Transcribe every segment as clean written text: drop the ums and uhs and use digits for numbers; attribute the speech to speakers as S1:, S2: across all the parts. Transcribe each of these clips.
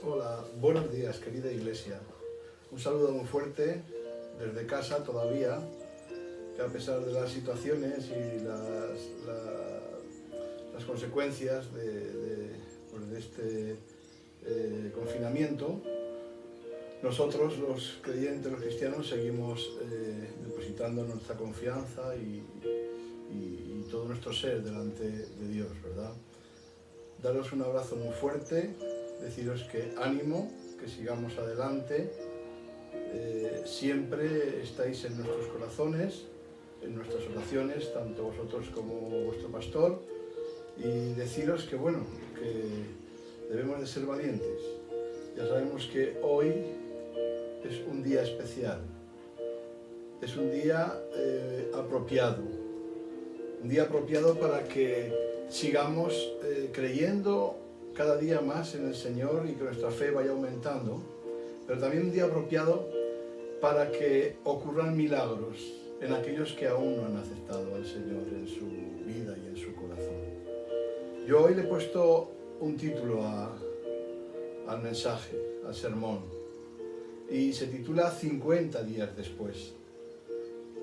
S1: Hola, buenos días, querida iglesia. Un saludo muy fuerte desde casa todavía, que a pesar de las situaciones y las consecuencias de este confinamiento, nosotros los creyentes, los cristianos, seguimos depositando nuestra confianza y todo nuestro ser delante de Dios, ¿verdad? Daros un abrazo muy fuerte, deciros que ánimo, que sigamos adelante, siempre estáis en nuestros corazones, en nuestras oraciones, tanto vosotros como vuestro pastor, y deciros que bueno, que debemos de ser valientes. Ya sabemos que hoy es un día especial, es un día apropiado para que sigamos creyendo cada día más en el Señor y que nuestra fe vaya aumentando, pero también un día apropiado para que ocurran milagros en aquellos que aún no han aceptado al Señor en su vida y en su corazón. Yo hoy le he puesto un título al mensaje, al sermón, y se titula 50 días después.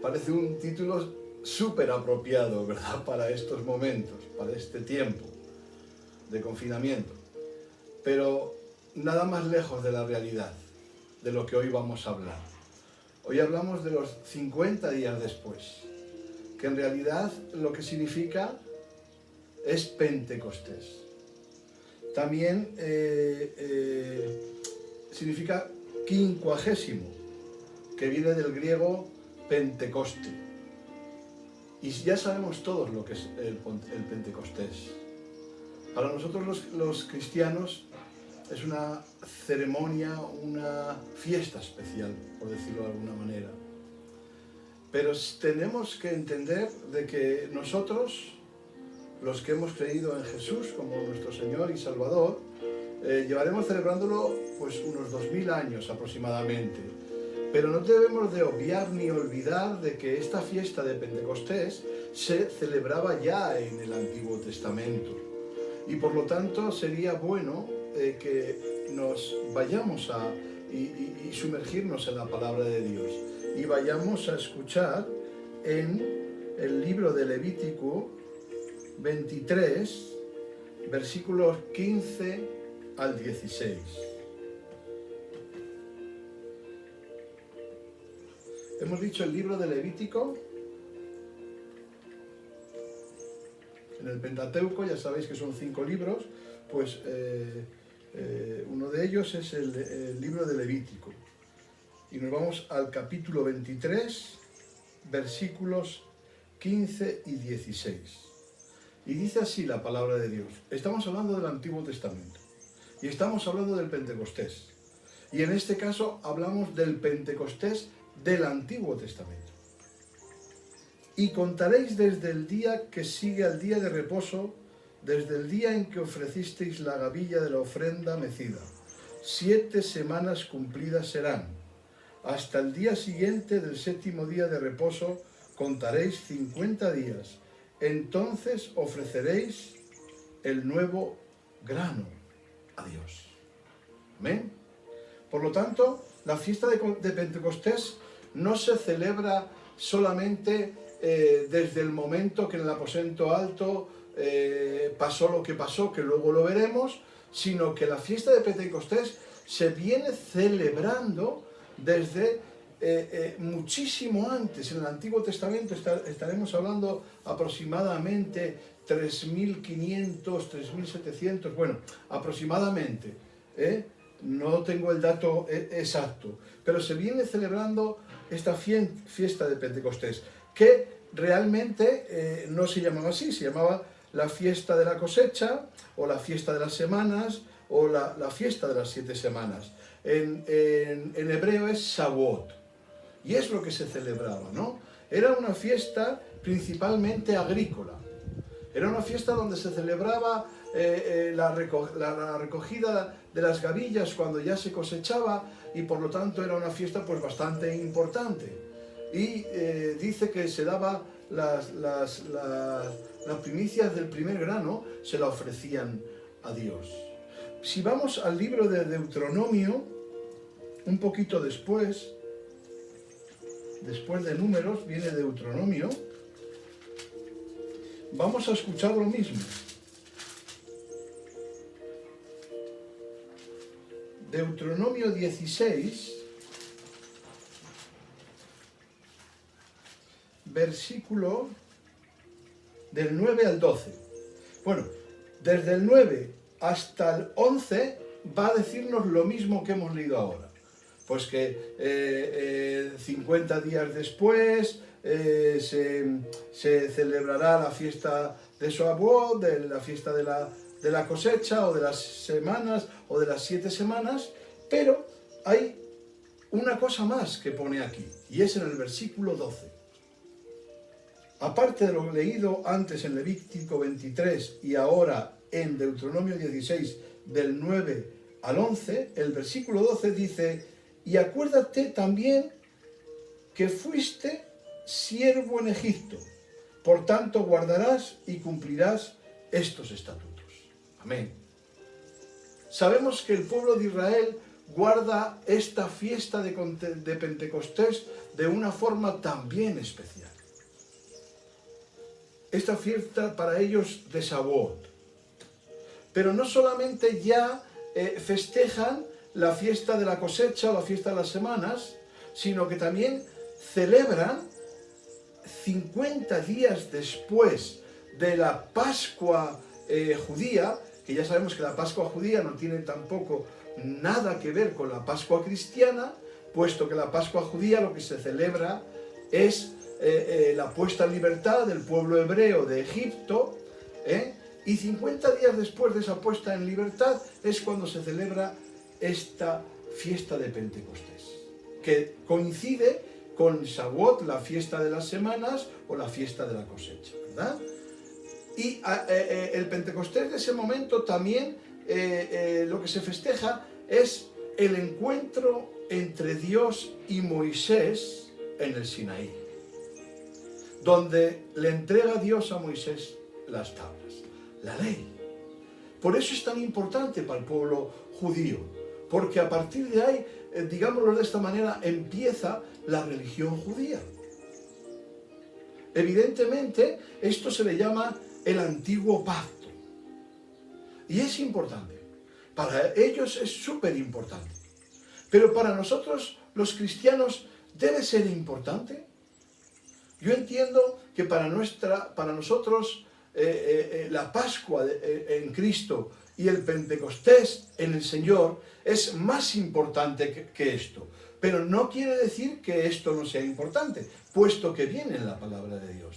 S1: Parece un título súper apropiado, ¿verdad?, para estos momentos, para este tiempo de confinamiento, pero nada más lejos de la realidad, de lo que hoy vamos a hablar. Hoy hablamos de los 50 días después, que en realidad lo que significa es Pentecostés. También significa quincuagésimo, que viene del griego Pentecoste. Y ya sabemos todos lo que es el Pentecostés. Para nosotros los cristianos es una ceremonia, una fiesta especial, por decirlo de alguna manera. Pero tenemos que entender de que nosotros, los que hemos creído en Jesús como nuestro Señor y Salvador, llevaremos celebrándolo pues unos 2000 años aproximadamente. Pero no debemos de obviar ni olvidar de que esta fiesta de Pentecostés se celebraba ya en el Antiguo Testamento. Y por lo tanto sería bueno que nos vayamos y sumergirnos en la palabra de Dios. Y vayamos a escuchar en el libro de Levítico 23, versículos 15 al 16. Hemos dicho el libro de Levítico. En el Pentateuco, ya sabéis que son 5 libros, pues uno de ellos es el libro de Levítico. Y nos vamos al capítulo 23, versículos 15 y 16. Y dice así la palabra de Dios. Estamos hablando del Antiguo Testamento y estamos hablando del Pentecostés. Y en este caso hablamos del Pentecostés del Antiguo Testamento. Y contaréis desde el día que sigue al día de reposo, desde el día en que ofrecisteis la gavilla de la ofrenda mecida. 7 semanas cumplidas serán. Hasta el día siguiente del 7º día de reposo contaréis 50 días. Entonces ofreceréis el nuevo grano a Dios. Amén. Por lo tanto, la fiesta de Pentecostés no se celebra solamente desde el momento que en el aposento alto pasó lo que pasó, que luego lo veremos, sino que la fiesta de Pentecostés se viene celebrando desde muchísimo antes. En el Antiguo Testamento estaremos hablando aproximadamente 3500, 3700, bueno, aproximadamente, no tengo el dato exacto, pero se viene celebrando esta fiesta de Pentecostés, que realmente no se llamaba así, se llamaba la fiesta de la cosecha, o la fiesta de las semanas, o la fiesta de las 7 semanas. En hebreo es Shavuot, y es lo que se celebraba, ¿no? Era una fiesta principalmente agrícola, era una fiesta donde se celebraba la recogida de las gavillas cuando ya se cosechaba, y por lo tanto era una fiesta pues bastante importante. Y dice que se daba las primicias del primer grano, se la ofrecían a Dios. Si vamos al libro de Deuteronomio, un poquito después de Números, viene Deuteronomio, vamos a escuchar lo mismo. Deuteronomio 16, versículo del 9 al 12. Bueno, desde el 9 hasta el 11 va a decirnos lo mismo que hemos leído ahora. Pues que 50 días después se celebrará la fiesta de Shavuot, de la fiesta de la cosecha, o de las semanas, o de las 7 semanas, pero hay una cosa más que pone aquí, y es en el versículo 12. Aparte de lo leído antes en Levítico 23 y ahora en Deuteronomio 16, del 9 al 11, el versículo 12 dice: y acuérdate también que fuiste siervo en Egipto, por tanto guardarás y cumplirás estos estatutos. Amén. Sabemos que el pueblo de Israel guarda esta fiesta de Pentecostés de una forma también especial. Esta fiesta para ellos de Shavuot. Pero no solamente ya festejan la fiesta de la cosecha o la fiesta de las semanas, sino que también celebran 50 días después de la Pascua judía, que ya sabemos que la Pascua judía no tiene tampoco nada que ver con la Pascua cristiana, puesto que la Pascua judía lo que se celebra es la puesta en libertad del pueblo hebreo de Egipto, y 50 días después de esa puesta en libertad es cuando se celebra esta fiesta de Pentecostés, que coincide con Shavuot, la fiesta de las semanas, o la fiesta de la cosecha, ¿verdad? Y el Pentecostés de ese momento también lo que se festeja es el encuentro entre Dios y Moisés en el Sinaí, donde le entrega Dios a Moisés las tablas, la ley. Por eso es tan importante para el pueblo judío, porque a partir de ahí, digámoslo de esta manera, empieza la religión judía. Evidentemente, esto se le llama el antiguo pacto. Y es importante. Para ellos es súper importante. Pero para nosotros, los cristianos, ¿debe ser importante? Yo entiendo que para nosotros la Pascua en Cristo y el Pentecostés en el Señor es más importante que esto. Pero no quiere decir que esto no sea importante, puesto que viene en la palabra de Dios.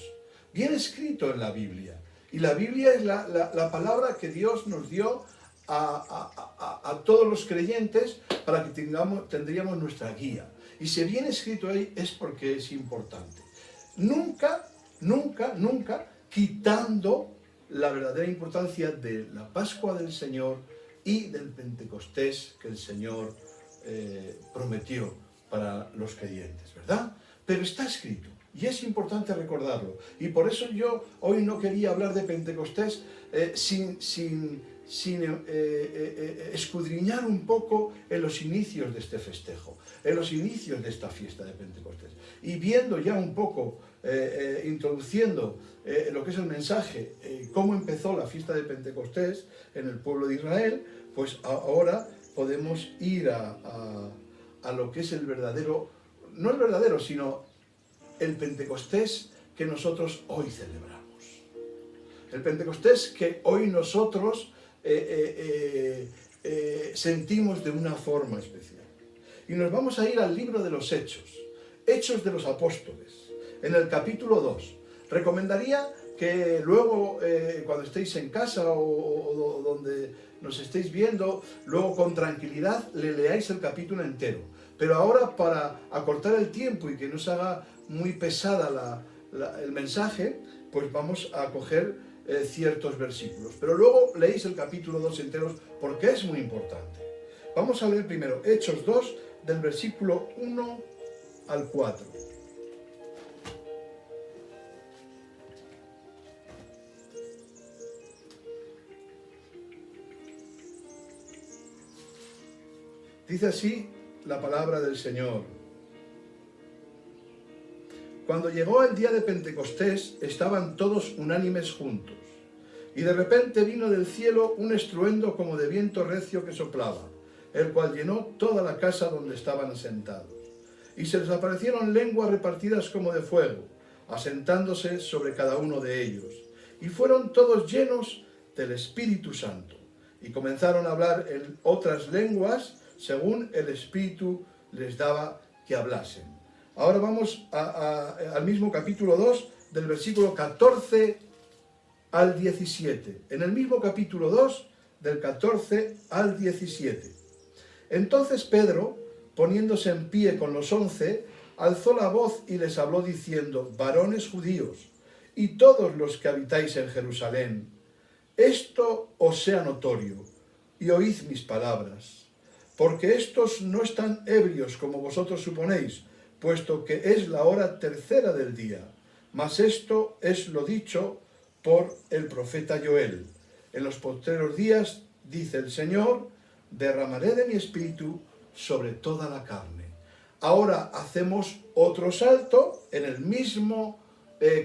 S1: Viene escrito en la Biblia. Y la Biblia es la palabra que Dios nos dio a todos los creyentes para que tendríamos nuestra guía. Y si viene escrito ahí es porque es importante. Nunca, nunca, nunca quitando la verdadera importancia de la Pascua del Señor y del Pentecostés que el Señor prometió para los creyentes, ¿verdad? Pero está escrito y es importante recordarlo. Y por eso yo hoy no quería hablar de Pentecostés sin escudriñar un poco en los inicios de este festejo, en los inicios de esta fiesta de Pentecostés. Y viendo ya un poco, introduciendo lo que es el mensaje, cómo empezó la fiesta de Pentecostés en el pueblo de Israel, pues ahora podemos ir a lo que es el verdadero, no el verdadero, sino el Pentecostés que nosotros hoy celebramos. El Pentecostés que hoy nosotros sentimos de una forma especial. Y nos vamos a ir al libro de los Hechos, Hechos de los Apóstoles, en el capítulo 2. Recomendaría que luego, cuando estéis en casa o donde nos estéis viendo, luego con tranquilidad le leáis el capítulo entero. Pero ahora, para acortar el tiempo y que no se haga muy pesada el mensaje, pues vamos a coger ciertos versículos. Pero luego leéis el capítulo 2 enteros porque es muy importante. Vamos a leer primero Hechos 2, del versículo 1 al 4. Dice así la palabra del Señor. Cuando llegó el día de Pentecostés, estaban todos unánimes juntos. Y de repente vino del cielo un estruendo como de viento recio que soplaba, el cual llenó toda la casa donde estaban sentados. Y se les aparecieron lenguas repartidas como de fuego, asentándose sobre cada uno de ellos. Y fueron todos llenos del Espíritu Santo. Y comenzaron a hablar en otras lenguas, según el Espíritu les daba que hablasen. Ahora vamos al mismo capítulo 2, del versículo 14 al 17. En el mismo capítulo 2, del 14 al 17. Entonces Pedro, poniéndose en pie con los 11, alzó la voz y les habló diciendo: varones judíos, y todos los que habitáis en Jerusalén, esto os sea notorio, y oíd mis palabras, porque estos no están ebrios como vosotros suponéis, puesto que es la hora tercera del día. Mas esto es lo dicho por el profeta Joel. En los postreros días, dice el Señor, derramaré de mi espíritu sobre toda la carne. Ahora hacemos otro salto en el mismo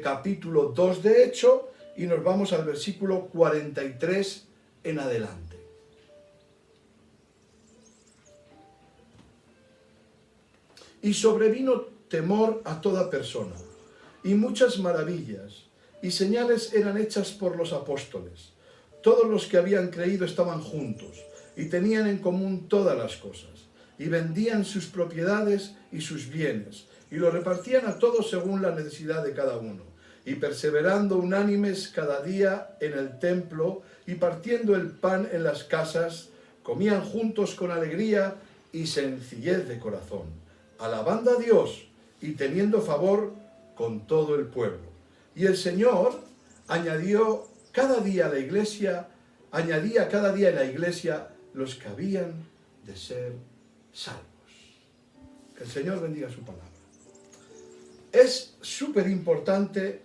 S1: capítulo 2 de Hecho, y nos vamos al versículo 43 en adelante. Y sobrevino temor a toda persona, y muchas maravillas y señales eran hechas por los apóstoles. Todos los que habían creído estaban juntos, y tenían en común todas las cosas, y vendían sus propiedades y sus bienes, y lo repartían a todos según la necesidad de cada uno, y perseverando unánimes cada día en el templo, y partiendo el pan en las casas, comían juntos con alegría y sencillez de corazón, alabando a Dios y teniendo favor con todo el pueblo. Y el Señor añadía cada día en la iglesia los que habían de ser salvos. Que el Señor bendiga su palabra. Es súper importante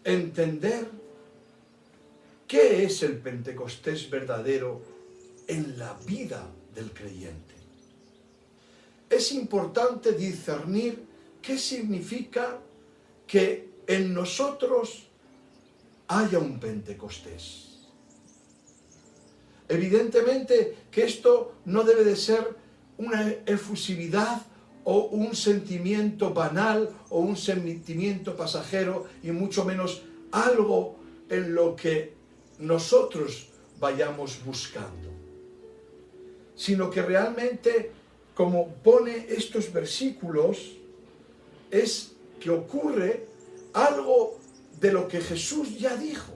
S1: entender qué es el Pentecostés verdadero en la vida del creyente. Es importante discernir qué significa que en nosotros haya un Pentecostés. Evidentemente que esto no debe de ser una efusividad o un sentimiento banal o un sentimiento pasajero, y mucho menos algo en lo que nosotros vayamos buscando, sino que realmente, como pone estos versículos, es que ocurre algo de lo que Jesús ya dijo.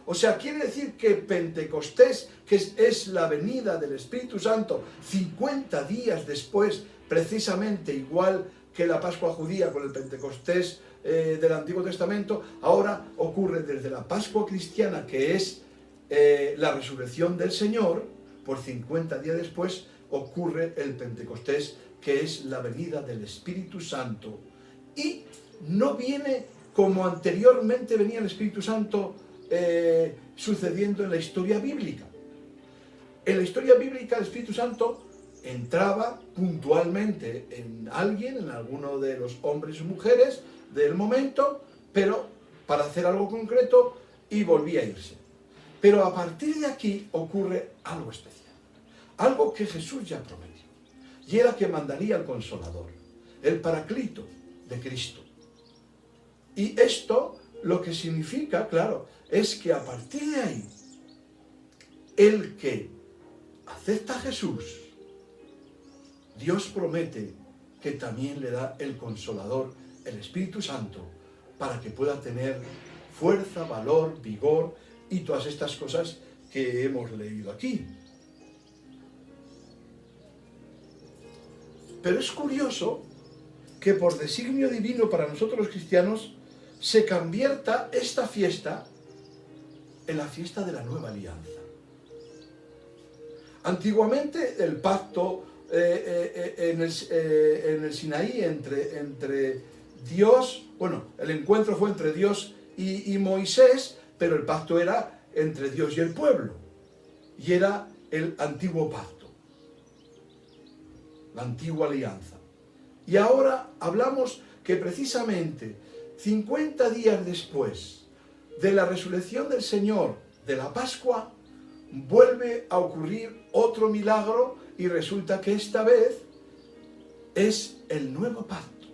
S1: O sea, quiere decir que Pentecostés, que es la venida del Espíritu Santo 50 días después, precisamente igual que la Pascua judía con el Pentecostés del Antiguo Testamento, ahora ocurre desde la Pascua cristiana, que es la resurrección del Señor. Por 50 días después ocurre el Pentecostés, que es la venida del Espíritu Santo. Y no viene como anteriormente venía el Espíritu Santo sucediendo en la historia bíblica. En la historia bíblica el Espíritu Santo entraba puntualmente en alguien, en alguno de los hombres o mujeres del momento, pero para hacer algo concreto, y volvía a irse. Pero a partir de aquí ocurre algo especial, algo que Jesús ya prometió, y era que mandaría al Consolador, el Paraclito de Cristo. Y esto lo que significa, claro, es que a partir de ahí, el que acepta a Jesús, Dios promete que también le da el Consolador, el Espíritu Santo, para que pueda tener fuerza, valor, vigor y todas estas cosas que hemos leído aquí. Pero es curioso que por designio divino para nosotros los cristianos se convierta esta fiesta en la fiesta de la nueva alianza. Antiguamente el pacto en el Sinaí entre Dios, bueno, el encuentro fue entre Dios y Moisés, pero el pacto era entre Dios y el pueblo, y era el antiguo pacto. la antigua alianza. Y ahora hablamos que precisamente 50 días después de la resurrección del Señor, de la Pascua, vuelve a ocurrir otro milagro y resulta que esta vez es el nuevo pacto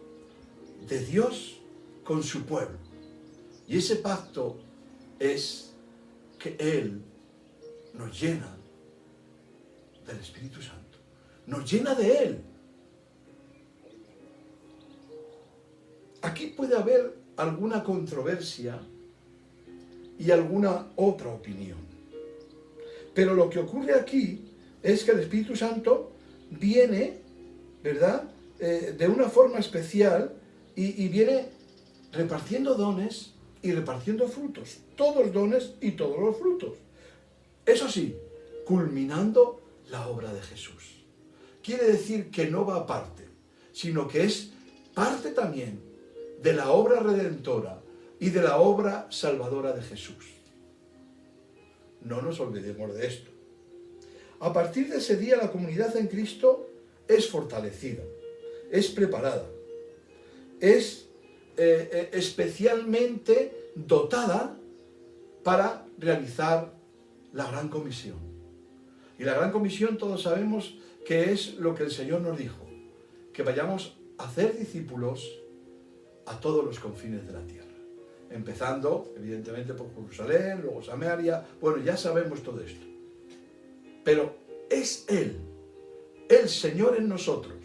S1: de Dios con su pueblo. Y ese pacto es que Él nos llena del Espíritu Santo, nos llena de Él. Aquí puede haber alguna controversia y alguna otra opinión. Pero lo que ocurre aquí es que el Espíritu Santo viene, ¿verdad?, de una forma especial y viene repartiendo dones y repartiendo frutos. Todos dones y todos los frutos. Eso sí, culminando la obra de Jesús. Quiere decir que no va aparte, sino que es parte también de la obra redentora y de la obra salvadora de Jesús. No nos olvidemos de esto. A partir de ese día la comunidad en Cristo es fortalecida, es preparada, es especialmente dotada para realizar la gran comisión. Y la gran comisión todos sabemos que es lo que el Señor nos dijo, que vayamos a hacer discípulos a todos los confines de la tierra. Empezando, evidentemente, por Jerusalén, luego Samaria. Bueno, ya sabemos todo esto. Pero es Él, el Señor en nosotros,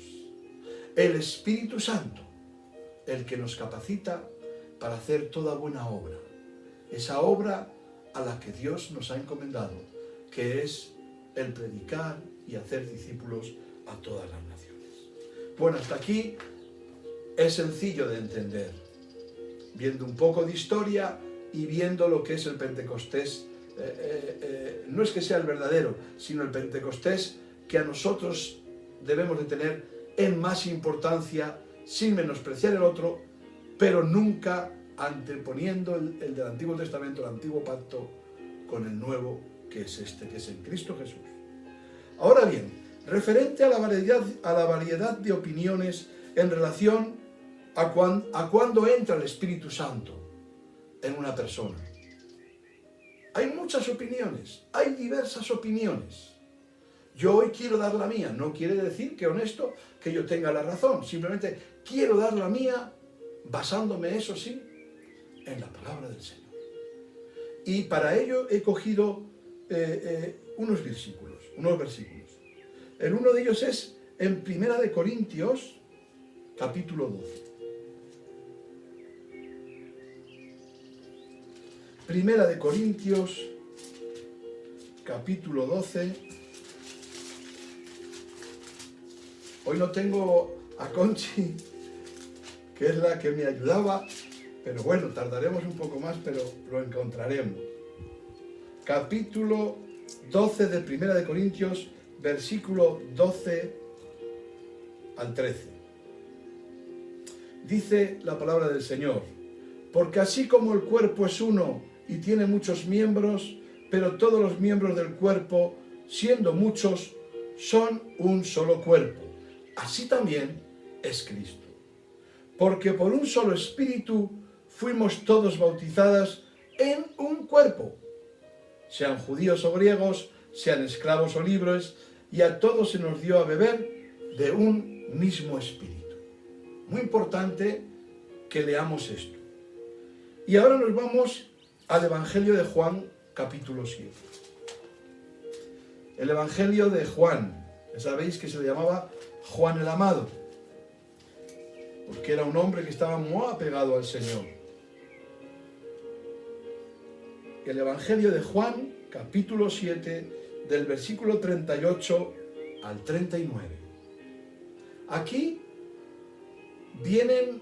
S1: el Espíritu Santo, el que nos capacita para hacer toda buena obra. Esa obra a la que Dios nos ha encomendado, que es el predicar y hacer discípulos a todas las naciones. Bueno, hasta aquí es sencillo de entender. Viendo un poco de historia y viendo lo que es el Pentecostés, no es que sea el verdadero, sino el Pentecostés que a nosotros debemos de tener en más importancia, sin menospreciar el otro, pero nunca anteponiendo el del Antiguo Testamento, el Antiguo Pacto, con el Nuevo, que es este, que es en Cristo Jesús. Ahora bien, referente a la variedad de opiniones en relación a cuándo entra el Espíritu Santo en una persona. Hay muchas opiniones, hay diversas opiniones. Yo hoy quiero dar la mía, no quiere decir que honesto que yo tenga la razón, simplemente quiero dar la mía basándome, eso sí, en la palabra del Señor. Y para ello he cogido unos versículos. El uno de ellos es en 1 Corintios, capítulo 12. Primera de Corintios, capítulo 12. Hoy no tengo a Conchi, que es la que me ayudaba, pero bueno, tardaremos un poco más, pero lo encontraremos. Capítulo 12 de Primera de Corintios, versículo 12 al 13. Dice la palabra del Señor: porque así como el cuerpo es uno y tiene muchos miembros, pero todos los miembros del cuerpo, siendo muchos, son un solo cuerpo. Así también es Cristo. Porque por un solo Espíritu fuimos todos bautizados en un cuerpo, sean judíos o griegos, sean esclavos o libres, y a todos se nos dio a beber de un mismo Espíritu. Muy importante que leamos esto. Y ahora nos vamos al Evangelio de Juan, capítulo 7. El Evangelio de Juan, sabéis que se le llamaba Juan el Amado, porque era un hombre que estaba muy apegado al Señor. El Evangelio de Juan, capítulo 7, del versículo 38 al 39. Aquí vienen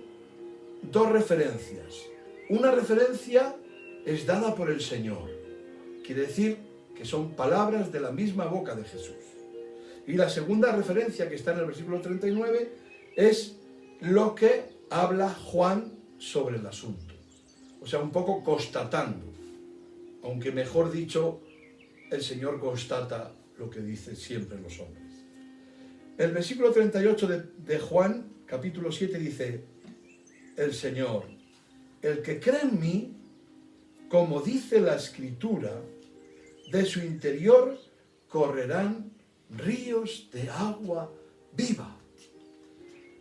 S1: dos referencias. Una referencia es dada por el Señor. Quiere decir que son palabras de la misma boca de Jesús. Y la segunda referencia que está en el versículo 39 es lo que habla Juan sobre el asunto. O sea, un poco constatando. Aunque mejor dicho, el Señor constata lo que dicen siempre los hombres. El versículo 38 de Juan, capítulo 7, dice el Señor: el que cree en mí, como dice la Escritura, de su interior correrán ríos de agua viva.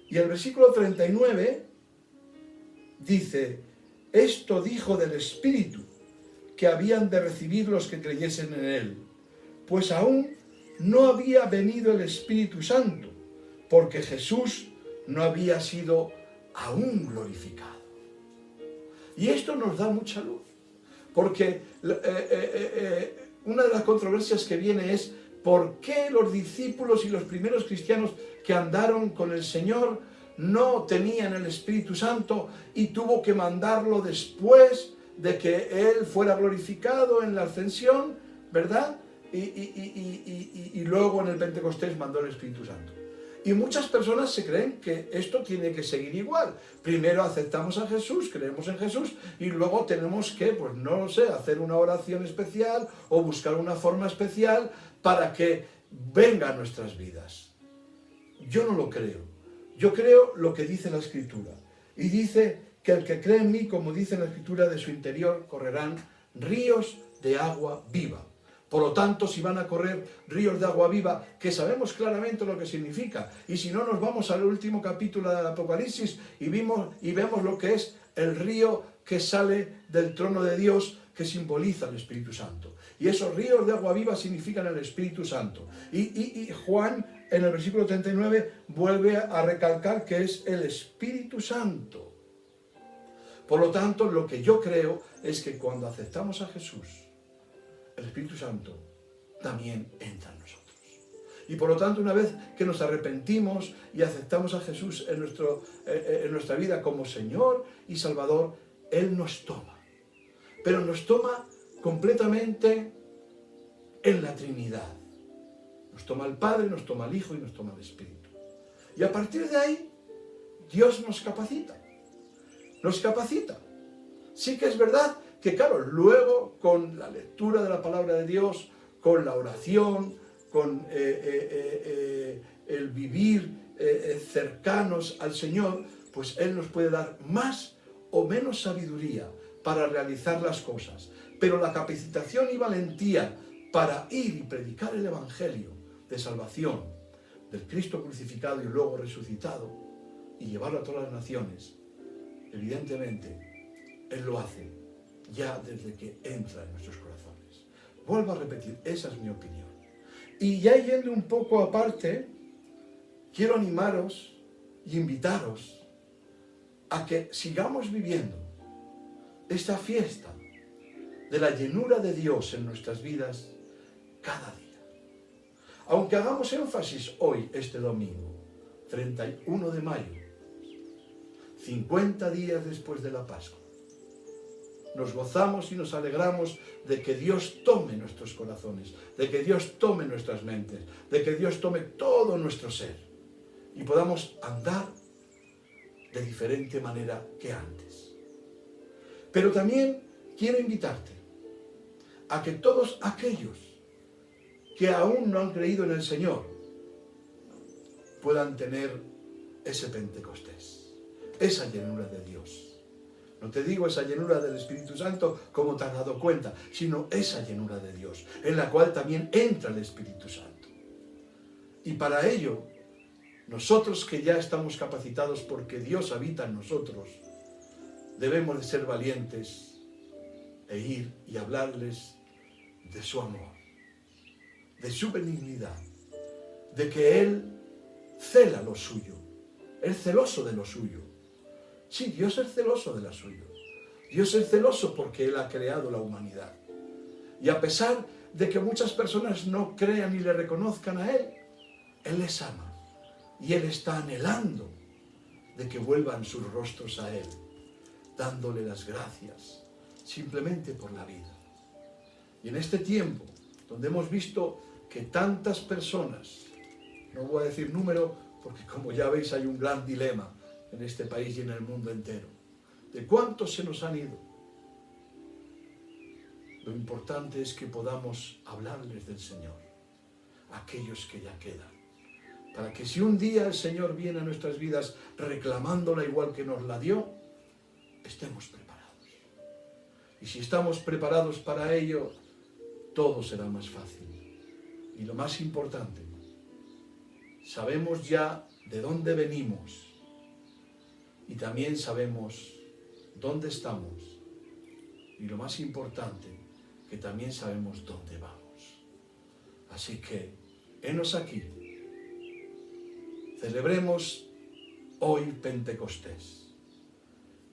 S1: Y el versículo 39 dice: esto dijo del Espíritu que habían de recibir los que creyesen en él, pues aún no había venido el Espíritu Santo, porque Jesús no había sido aún glorificado. Y esto nos da mucha luz, porque una de las controversias que viene es por qué los discípulos y los primeros cristianos que andaron con el Señor no tenían el Espíritu Santo y tuvo que mandarlo después de que Él fuera glorificado en la ascensión, ¿verdad? Y luego en el Pentecostés mandó el Espíritu Santo. Y muchas personas se creen que esto tiene que seguir igual. Primero aceptamos a Jesús, creemos en Jesús, y luego tenemos que, pues no sé, hacer una oración especial o buscar una forma especial para que venga a nuestras vidas. Yo no lo creo. Yo creo lo que dice la Escritura. Y dice que el que cree en mí, como dice la Escritura, de su interior correrán ríos de agua viva. Por lo tanto, si van a correr ríos de agua viva, que sabemos claramente lo que significa, y si no, nos vamos al último capítulo del Apocalipsis y vemos lo que es el río que sale del trono de Dios, que simboliza el Espíritu Santo. Y esos ríos de agua viva significan el Espíritu Santo. Y Juan, en el versículo 39, vuelve a recalcar que es el Espíritu Santo. Por lo tanto, lo que yo creo es que cuando aceptamos a Jesús, el Espíritu Santo también entra en nosotros. Y por lo tanto, una vez que nos arrepentimos y aceptamos a Jesús en nuestra vida como Señor y Salvador, Él nos toma. Pero nos toma completamente en la Trinidad. Nos toma el Padre, nos toma el Hijo y nos toma el Espíritu. Y a partir de ahí, Dios nos capacita. Nos capacita. Sí que es verdad que, claro, luego con la lectura de la palabra de Dios, con la oración, con el vivir cercanos al Señor, pues Él nos puede dar más o menos sabiduría para realizar las cosas. Pero la capacitación y valentía para ir y predicar el Evangelio de salvación del Cristo crucificado y luego resucitado y llevarlo a todas las naciones, evidentemente, Él lo hace ya desde que entra en nuestros corazones. Vuelvo a repetir, esa es mi opinión. Y ya yendo un poco aparte, quiero animaros y invitaros a que sigamos viviendo esta fiesta de la llenura de Dios en nuestras vidas cada día. Aunque hagamos énfasis hoy, este domingo, 31 de mayo, 50 días después de la Pascua, nos gozamos y nos alegramos de que Dios tome nuestros corazones, de que Dios tome nuestras mentes, de que Dios tome todo nuestro ser y podamos andar de diferente manera que antes. Pero también quiero invitarte a que todos aquellos que aún no han creído en el Señor puedan tener ese Pentecostés, esa llenura de Dios. No te digo esa llenura del Espíritu Santo como te has dado cuenta, sino esa llenura de Dios, en la cual también entra el Espíritu Santo. Y para ello, nosotros que ya estamos capacitados porque Dios habita en nosotros, debemos de ser valientes e ir y hablarles de su amor, de su benignidad, de que Él cela lo suyo, es celoso de lo suyo. Sí, Dios es celoso de lo suyo. Dios es celoso porque Él ha creado la humanidad. Y a pesar de que muchas personas no crean y le reconozcan a Él, Él les ama. Y Él está anhelando de que vuelvan sus rostros a Él, dándole las gracias simplemente por la vida. Y en este tiempo, donde hemos visto que tantas personas, no voy a decir número, porque como ya veis hay un gran dilema en este país y en el mundo entero, de cuántos se nos han ido. Lo importante es que podamos hablarles del Señor, a aquellos que ya quedan, para que si un día el Señor viene a nuestras vidas reclamándola igual que nos la dio, estemos preparados. Y si estamos preparados para ello, todo será más fácil. Y lo más importante, sabemos ya de dónde venimos y también sabemos dónde estamos. Y lo más importante, que también sabemos dónde vamos. Así que, henos aquí. Celebremos hoy Pentecostés,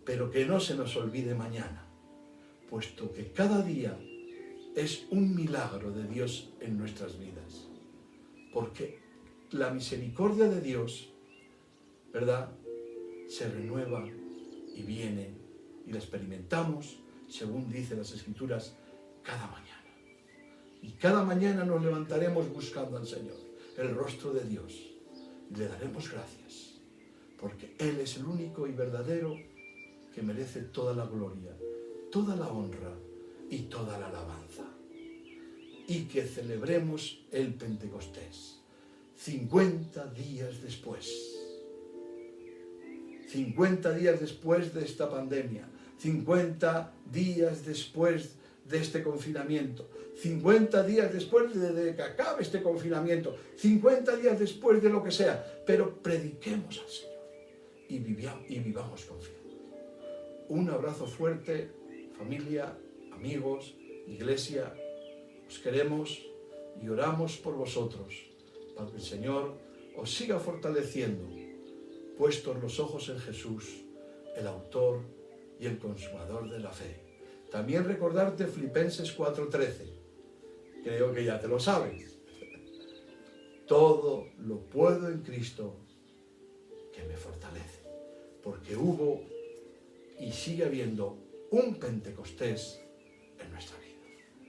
S1: pero que no se nos olvide mañana, puesto que cada día es un milagro de Dios en nuestras vidas, porque la misericordia de Dios, ¿verdad?, se renueva y viene y la experimentamos, según dicen las Escrituras, cada mañana. Y cada mañana nos levantaremos buscando al Señor, el rostro de Dios, y le daremos gracias, porque Él es el único y verdadero que merece toda la gloria, toda la honra y toda la alabanza. Y que celebremos el Pentecostés 50 días después. 50 días después de esta pandemia, 50 días después de este confinamiento, 50 días después de que acabe este confinamiento, 50 días después de lo que sea, pero prediquemos al Señor y vivamos confiados. Un abrazo fuerte, familia, amigos, iglesia, os queremos y oramos por vosotros, para que el Señor os siga fortaleciendo, puestos los ojos en Jesús, el autor y el consumador de la fe. También recordarte Filipenses 4:13. Creo que ya te lo sabes. Todo lo puedo en Cristo que me fortalece. Porque hubo y sigue habiendo un Pentecostés en nuestra vida.